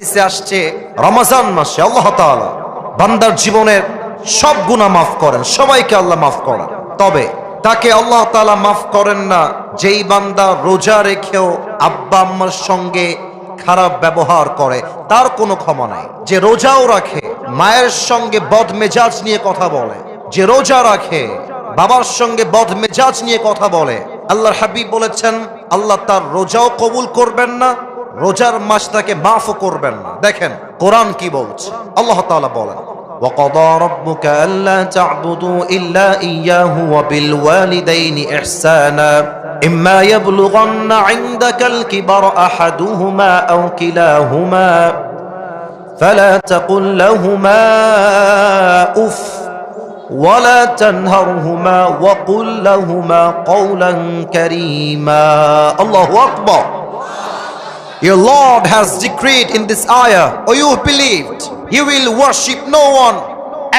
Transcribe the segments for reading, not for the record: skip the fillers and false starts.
হাদিসে আসছে রমজান মাসে আল্লাহ তাআলা বান্দার জীবনের সব গুনাহ মাফ করেন, সবাইকে আল্লাহ মাফ করেন। তবে তাকে আল্লাহ তাআলা মাফ করেন না যেই বান্দা রোজা রেখেও আব্বা আম্মার সঙ্গে খারাপ ব্যবহার করে, তার কোনো ক্ষমা নাই। যে রোজাও রাখে মায়ের সঙ্গে বদমেজাজ নিয়ে কথা বলে, যে রোজা রাখে বাবার সঙ্গে বদমেজাজ নিয়ে কথা বলে, আল্লাহর হাবিব বলেছেন আল্লাহ তার রোজাও কবুল করবেন না, রোজার মাস তাকে মাফও করবেন না। দেখেন কোরআন কি বলছে, আল্লাহ তাআলা বলেন وَقَضَى رَبُّكَ أَلَّا تَعْبُدُوا إِلَّا إِيَّاهُ وَبِالْوَالِدَيْنِ إِحْسَانًا إِمَّا يَبْلُغَنَّ عِندَكَ الْكِبَرَ أَحَدُهُمَا أَوْ كِلَاهُمَا فَلَا تَقُل لَّهُمَا أُفٍّ وَلَا تَنْهَرْهُمَا وَقُل لَّهُمَا قَوْلًا كَرِيمًا الله أكبر. Your Lord has decreed in this ayah, O you who believed, you will worship no one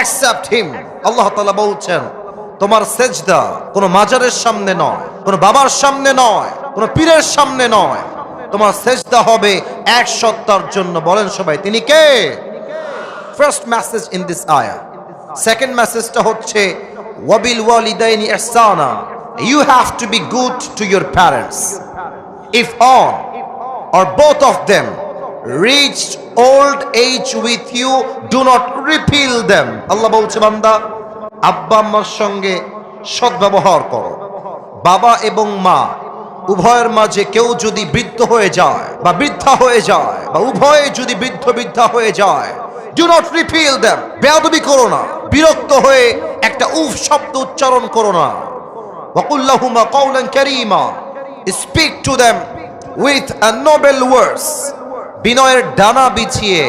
except Him. Allah Ta'ala বলছেন তোমার সেজদা কোনো মাজারের সামনে নয়, কোনো বাবার সামনে নয়, কোনো পীরের সামনে নয়, তোমার সেজদা হবে এক সত্তার জন্য। বলেন সবাই তিনি কে? ফার্স্ট মেসেজ ইন দিস আয়াহ। সেকেন্ড মেসেজটা হচ্ছে ওয়াবিল ওয়ালিদাইনি ইহসানা, you have to be good to your parents. If on or both of them reached old age with you, do not repel them. আল্লাহ বলছে বান্দা আব্বা আম্মার সঙ্গে সদ্ব্যবহার করো। বাবা এবং মা উভয়ের মাঝে কেউ যদি বৃদ্ধ হয়ে যায় বা বৃদ্ধা হয়ে যায় বা উভয়ে যদি বৃদ্ধা হয়ে যায়, do not repel them. বেয়াদবি করো না, বিরক্ত হয়ে একটা উফ শব্দ উচ্চারণ করো না। ওয়াকুল লাহুমা কাওলান কারীমা, speak to them with a noble words. বিনয়ের ডানা বিছিয়ে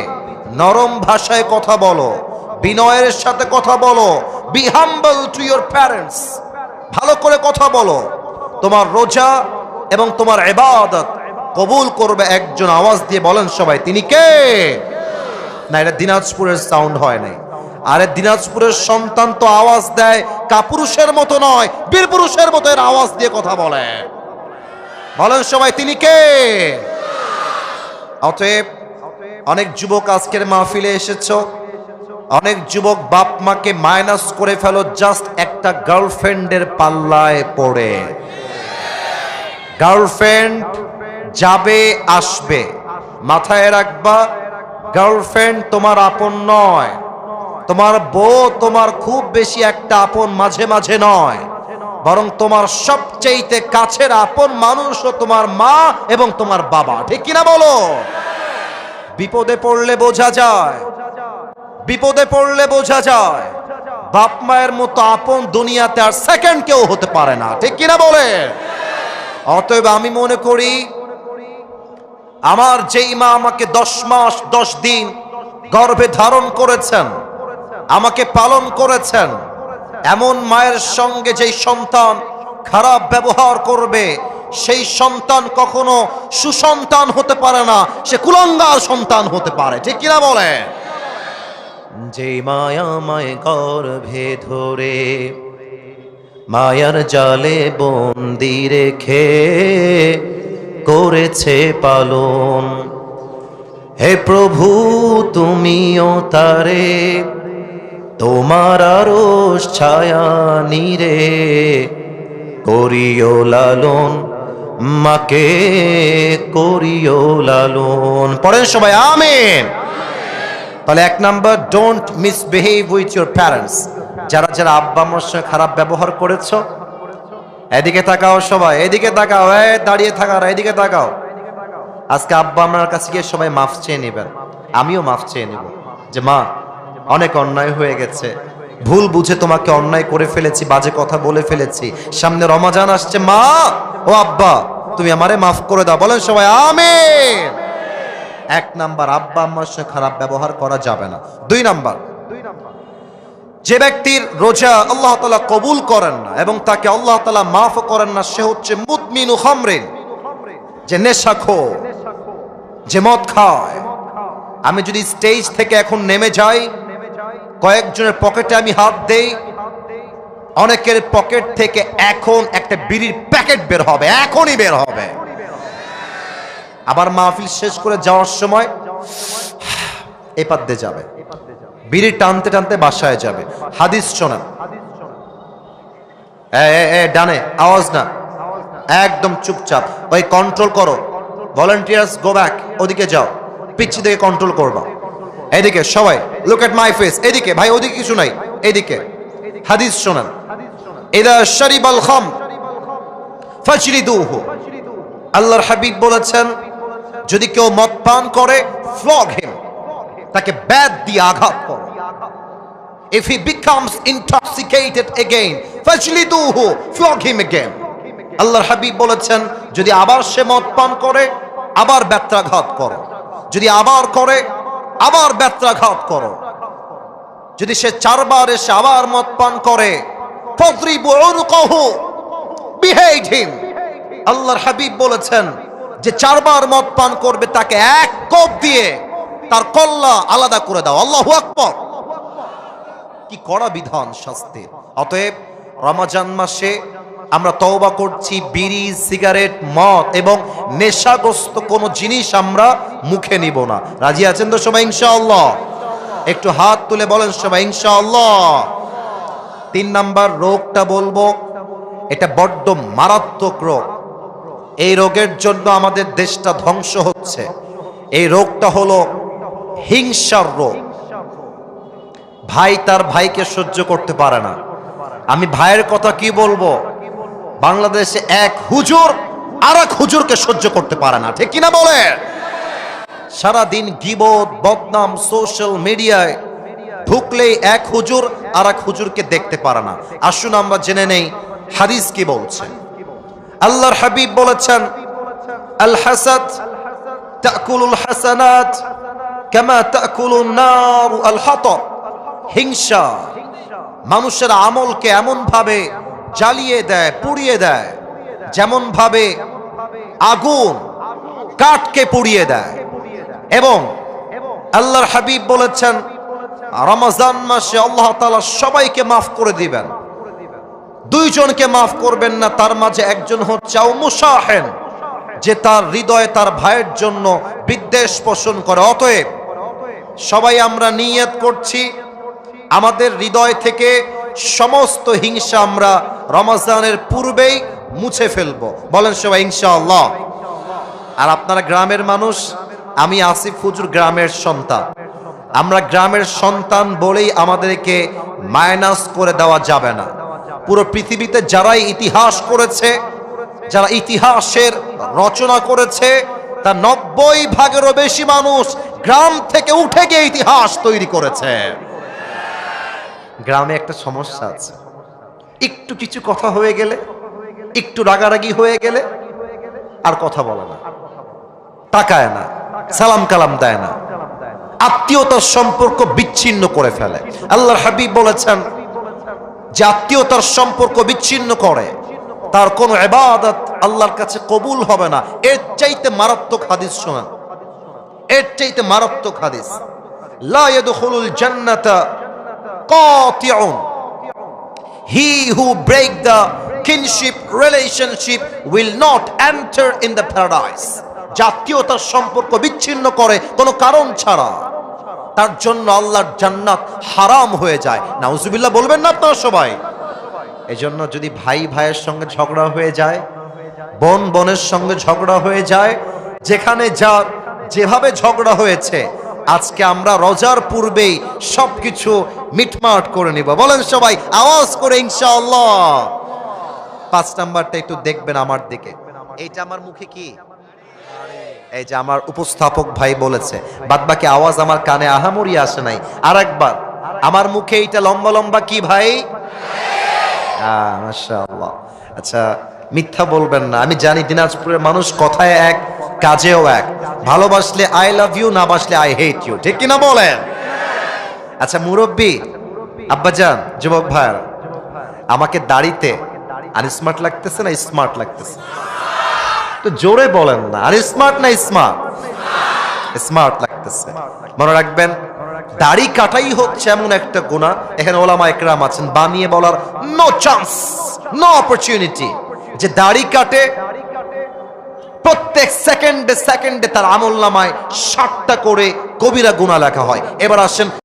নরম ভাষায় কথা বলো, বিনয়ের সাথে কথা বলো। Be humble to your parents. ভালো করে কথা বলো। তোমার রোজা এবং তোমার ইবাদত কবুল করবে একজন। আওয়াজ দিয়ে বলেন সবাই তিনি কে? না, এটা দিনাজপুরের সাউন্ড হয় নাই। আরে দিনাজপুরের সন্তান তো আওয়াজ দেয় কাপুরুষের মতো নয়, বীর পুরুষের মতো এর আওয়াজ দিয়ে কথা বলে। বলেন সবাই তিনি কে? অতএব অনেক যুবক আজকের মাহফিলে এসেছো, অনেক যুবক বাপ মাকে মাইনাস করে ফেলো জাস্ট একটা গার্লফ্রেন্ডের পাল্লায় পড়ে। গার্লফ্রেন্ড যাবে আসবে, মাথায় রাখবা গার্লফ্রেন্ড তোমার আপন নয়, তোমার বউ তোমার খুব বেশি একটা আপন মাঝে মাঝে নয়, বরং তোমার সবচেয়ে কাছের আপন মানুষও তোমার মা এবং তোমার বাবা। ঠিক কিনা বলো? বিপদে পড়লে বোঝা যায়, বিপদে পড়লে বোঝা যায় বাপ মায়ের মতো আপন দুনিয়াতে আর সেকেন্ড কেউ হতে পারে না। ঠিক কিনা বলে? অতএব আমি মনে করি আমার যেই মা আমাকে 10 মাস 10 দিন গর্ভে ধারণ করেছেন, আমাকে পালন করেছেন, এমন মায়ের সঙ্গে যেই সন্তান খারাপ ব্যবহার করবে সেই সন্তান কখনো সুসন্তান হতে পারে না, সে কুলাঙ্গার সন্তান হতে পারে। ঠিক কিনা বলে? যে মায়া মায় গর্ভে ধরে মায়ার জালে বন্দি রেখে করেছে পালন, হে প্রভু তুমিও তারে তোমার আরশ ছায়া নিরে করিও লালন, মাকে করিও লালন। পড়েন সবাই আমিন। তাহলে 1 number, don't misbehave with your parents. যারা যারা আব্বা আম্মার সঙ্গে খারাপ ব্যবহার করেছো, এদিকে তাকাও সবাই, এদিকে তাকাও, দাঁড়িয়ে থাকার এদিকে তাকাও। আজকে আব্বা আম্মার কাছে গিয়ে সবাই মাফ চেয়ে নেবেন, আমিও মাফ চেয়ে নেব যে মা অনেক অন্যায় হয়ে গেছে, ভুল বুঝে তোমাকে অন্যায় করে ফেলেছি, বাজে কথা বলে ফেলেছি, সামনে রমজান আসছে, মা ও আব্বা তুমি আমারে মাফ করে দাও। বলেন সবাই আমিন। 1 নাম্বার, আব্বা আম্মার সাথে খারাপ ব্যবহার করা যাবে না। 2 নাম্বার, যে ব্যক্তির রোজা আল্লাহ তাআলা কবুল করেন না এবং তাকে আল্লাহ তাআলা মাফ করেন না, সে হচ্ছে মুদমিনু খামরিন, যে নেশাখোর, যে মদ খায়। আমি যদি স্টেজ থেকে এখন নেমে যাই, কয়েকজনের পকেটে আমি হাত দেই, অনেকের পকেট থেকে এখন একটা বিড়ির প্যাকেট বের হবে, এখনই বের হবে। আবার মাহফিল শেষ করে যাওয়ার সময় এই পাশ দিয়ে যাবে, বিড়ি টানতে টানতে বাসায় যাবে। হাদিস শোনেন, ডানে আওয়াজ না, একদম চুপচাপ, ওই কন্ট্রোল করো। ভলান্টিয়ার্স গো ব্যাক, ওদিকে যাও, পিচ্ছি দিকে কন্ট্রোল করবা। এদিকে সবাই লুক এট মাই ফেস, এদিকে ভাই, ওদিকে কিছু নাই, এদিকে। হাদিস শোনেন, ইদা শারিবাল খাম ফাজলিদুহু, আল্লাহর হাবিব বলেছেন যদি কেউ মদ পান করে ফ্লগ হিম, তাকে ব্যাট দিয়ে আঘাত করো। If he becomes intoxicated again, fajliduhu, flog him again. আল্লাহর হাবিব বলেছেন যদি আবার সে মদ পান করে আবার ব্যত্রাঘাত করো, যদি আবার করে আবার ব্যত্রাঘাত করো, যদি সে চারবার এসে আবার মদ পান করে ফadribu উনকাহু, behead him. আল্লাহর হাবিব বলেছেন যে চারবার মদ পান করবে তাকে এক কোপ দিয়ে তার কল্লা আলাদা করে দাও। আল্লাহু আকবার, কি কড়া বিধান শাস্তির। অতএব রমজান মাসে আমরা তওবা করছি, বিড়ি, সিগারেট, মদ এবং নেশাগ্রস্ত কোনো জিনিস আমরা মুখে নিব না। রাজি আছেন তো সবাই ইনশাআল্লাহ? একটু হাত তুলে বলেন সবাই ইনশাআল্লাহ। 3 নাম্বার রোগটা বলবো, এটা বড্ড মারাত্মক রোগ। এই রোগের জন্য আমাদের দেশটা ধ্বংস হচ্ছে। এই রোগটা হলো হিংসার রোগ। ভাই তার ভাইকে সহ্য করতে পারে না। আমি ভাইয়ের কথা কি বলবো, বাংলাদেশে এক হুজুর আর এক হুজুরকে সহ্য করতে পারে না, ঠিক কিনা বলে? সারাদিন গীবত, বদনাম, সোশ্যাল মিডিয়ায় ঢুকলেই এক হুজুর আর এক হুজুরকে দেখতে পারে না। আসুন আমরা জেনে নেই হাদিস কি বলছে। আল্লাহর হাবিব বলেছেন আল হাসাদ তাকুলুল হাসানাত কামা তাকুলুন নার আল হাতাব। হিংসা মানুষের আমলকে এমন ভাবে জ্বালিয়ে দেয়, পুড়িয়ে দেয়, যেমন ভাবে আগুন কাঠকে পুড়িয়ে দেয়। এবং আল্লাহর হাবিব বলেছেন রমজান মাসে আল্লাহ তাআলা সবাইকে মাফ করে দিবেন, 2 জনকে মাফ করবেন না। তার মাঝে একজন হচ্ছে মুসাহেন, যে তার হৃদয়ে তার ভাইয়ের জন্য বিদ্বেষ পোষণ করে। অতএব সবাই আমরা নিয়ত করছি আমাদের হৃদয় থেকে সমস্ত হিংসা আমরা রমজানের পূর্বেই মুছে ফেলবো। বলেন সবাই ইনশাআল্লাহ। আর আপনারা গ্রামের মানুষ, আমি আসিফ হুজুর গ্রামের সন্তান। আমরা গ্রামের সন্তান বলেই আমাদেরকে মাইনাস করে দেওয়া যাবে না। পুরো পৃথিবীতে যারাই ইতিহাস করেছে, যারা ইতিহাসের রচনা করেছে, তার 90% বেশি মানুষ গ্রাম থেকে উঠে গিয়ে ইতিহাস তৈরি করেছে। গ্রামে একটা সমস্যা আছে, একটু কিছু কথা হয়ে গেলে, একটু রাগারাগি হয়ে গেলে আর কথা বলে না, তাকায় না, সালাম কালাম দেয় না, আত্মীয়তার সম্পর্ক বিচ্ছিন্ন করে ফেলে। আল্লাহর হাবিব বলেছেন যে আত্মীয়তার সম্পর্ক বিচ্ছিন্ন করে তার কোনো ইবাদত আল্লাহর কাছে কবুল হবে না। এর চাইতে মারাত্মক হাদিস শোনেন, এর চাইতে মারাত্মক হাদিস, লা ইয়াদখুলুল জান্নাতা কাতিউন, he who break the kinship relationship will not enter in the paradise. জাতীয়তার সম্পর্ক বিচ্ছিন্ন করে কোনো কারণ ছাড়া, তার জন্য আল্লাহর জান্নাত হারাম হয়ে যায়। নাউজুবিল্লাহ বলবেন না আপনারা সবাই? এজন্য যদি ভাই ভাইয়ের সঙ্গে ঝগড়া হয়ে যায়, বোন বোনের সঙ্গে ঝগড়া হয়ে যায়, যেখানে যার যেভাবে ঝগড়া হয়েছে, আজকে আমরা রোজার পূর্বেই সবকিছু মিটমাট করে নিব। বলেন সবাই আওয়াজ করে ইনশাআল্লাহ। 5 নাম্বারটা একটু দেখবেন আমার দিকে। এইটা আমার মুখে কি, এই যে আমার উপস্থাপক ভাই বলেছে, বাদবাকি আওয়াজ আমার কানে আহামরি আসে নাই। আরেকবার, আমার মুখে এইটা লম্বা লম্বা কি ভাই? মাশাআল্লাহ। আচ্ছা মিথ্যা বলবেন না, আমি জানি দিনাজপুরের মানুষ কথায় এক কাজেও এক। ভালোবাসলে আই লাভ ইউ, না বাসলে আই হেট ইউ, ঠিক কিনা বলেন? আচ্ছা মুরব্বী, আব্বাজান, যুবক ভাইয়ার, আমাকে দাড়িতে আনস্মার্ট লাগতেছে না স্মার্ট লাগতেছে? তো জোরে বলেন না, আর স্মার্ট না স্মার্ট? স্মার্ট লাগতেছে। মনে রাখবেন, দাড়ি কাটাই হচ্ছে এমন একটা গুনাহ, এখানে ওলামা একরাম আছেন, বানিয়ে বলার নো চান্স, নো অপরচুনিটি, যে দাড়ি কাটে প্রত্যেক সেকেন্ডে সেকেন্ডে তার আমল নামায় 60টা করে কবিরা গুনাহ লেখা হয়। এবার আসেন